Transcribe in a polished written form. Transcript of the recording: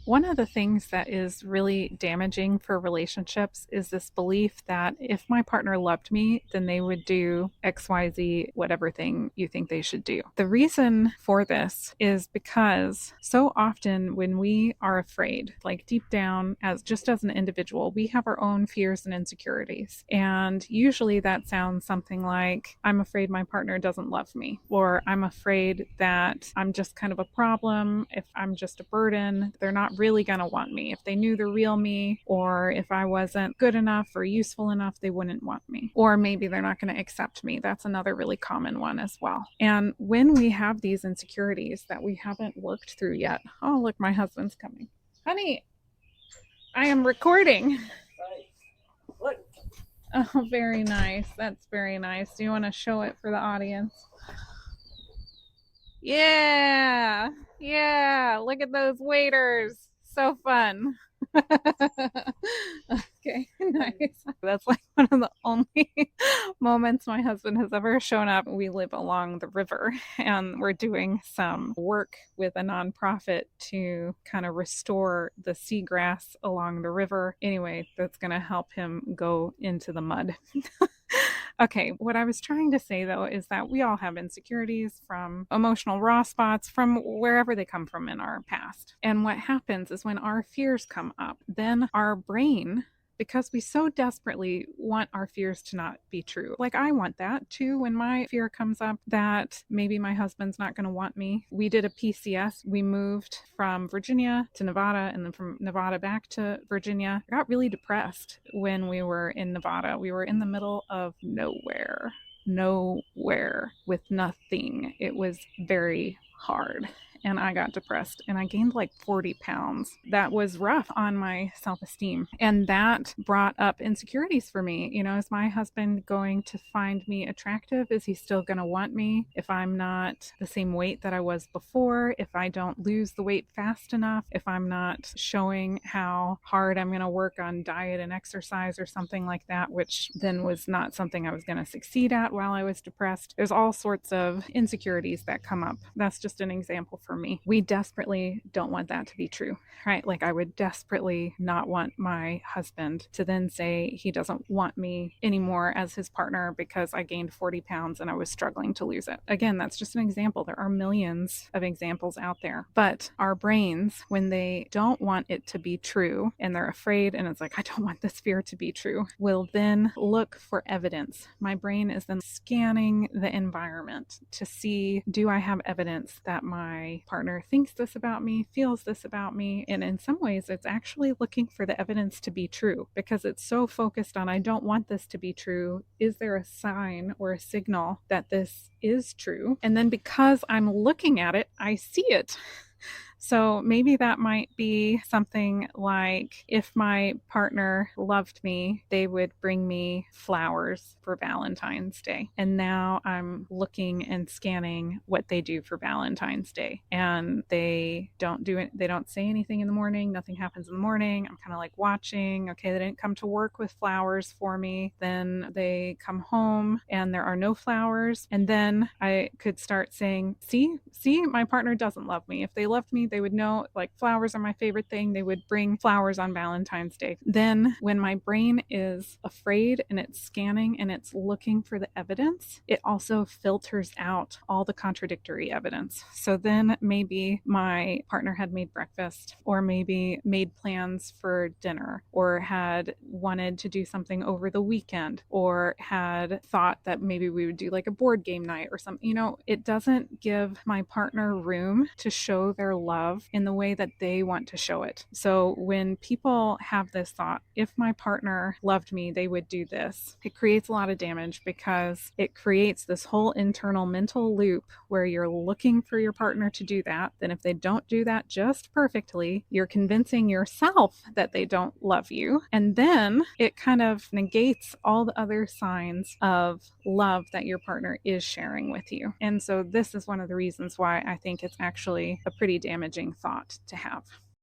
One of the things that is really damaging for relationships is this belief that if my partner loved me, then they would do XYZ, whatever thing you think they should do. The reason for this is because so often when we are afraid, like deep down, as an individual, we have our own fears and insecurities. And usually that sounds something like, I'm afraid my partner doesn't love me, or I'm afraid that I'm just kind of a problem. If I'm just a burden, they're not really going to want me. If they knew the real me, or if I wasn't good enough or useful enough, they wouldn't want me. Or maybe they're not going to accept me. That's another really common one as well. And when we have these insecurities that we haven't worked through yet, oh, look, my husband's coming. Honey, I am recording. Look, Oh, very nice. That's very nice. Do you want to show it for the audience? Yeah. Yeah. Look at those waiters. So fun. Okay, nice. That's like one of the only moments my husband has ever shown up. We live along the river and we're doing some work with a nonprofit to kind of restore the seagrass along the river. Anyway, that's going to help him go into the mud. Okay, what I was trying to say though is that we all have insecurities from emotional raw spots from wherever they come from in our past. And what happens is when our fears come up, then our brain, because we so desperately want our fears to not be true. Like I want that too when my fear comes up that maybe my husband's not going to want me. We did a PCS. We moved from Virginia to Nevada and then from Nevada back to Virginia. I got really depressed when we were in Nevada. We were in the middle of nowhere with nothing. It was very hard and I got depressed and I gained like 40 pounds. That was rough on my self esteem. And that brought up insecurities for me. You know, is my husband going to find me attractive? Is he still going to want me if I'm not the same weight that I was before? If I don't lose the weight fast enough? If I'm not showing how hard I'm going to work on diet and exercise or something like that, which then was not something I was going to succeed at while I was depressed. There's all sorts of insecurities that come up. That's just an example for me. We desperately don't want that to be true, right? Like I would desperately not want my husband to then say he doesn't want me anymore as his partner because I gained 40 pounds and I was struggling to lose it. Again, that's just an example. There are millions of examples out there. But our brains, when they don't want it to be true and they're afraid and it's like, I don't want this fear to be true, will then look for evidence. My brain is then scanning the environment to see, do I have evidence that my partner thinks this about me, feels this about me? And in some ways, it's actually looking for the evidence to be true because it's so focused on, I don't want this to be true. Is there a sign or a signal that this is true? And then because I'm looking at it, I see it. So maybe that might be something like if my partner loved me, they would bring me flowers for Valentine's Day. And now I'm looking and scanning what they do for Valentine's Day. And they don't do it, they don't say anything in the morning, nothing happens in the morning. I'm kind of like watching, okay, they didn't come to work with flowers for me. Then they come home and there are no flowers. And then I could start saying, see, my partner doesn't love me. If they loved me, they would know like flowers are my favorite thing. They would bring flowers on Valentine's Day. Then when my brain is afraid and it's scanning and it's looking for the evidence, it also filters out all the contradictory evidence. So then maybe my partner had made breakfast or maybe made plans for dinner or had wanted to do something over the weekend or had thought that maybe we would do like a board game night or something. You know, it doesn't give my partner room to show their love in the way that they want to show it. So when people have this thought, if my partner loved me, they would do this, it creates a lot of damage because it creates this whole internal mental loop where you're looking for your partner to do that. Then if they don't do that just perfectly, you're convincing yourself that they don't love you. And then it kind of negates all the other signs of love that your partner is sharing with you. And so this is one of the reasons why I think it's actually a pretty damaging thought to have.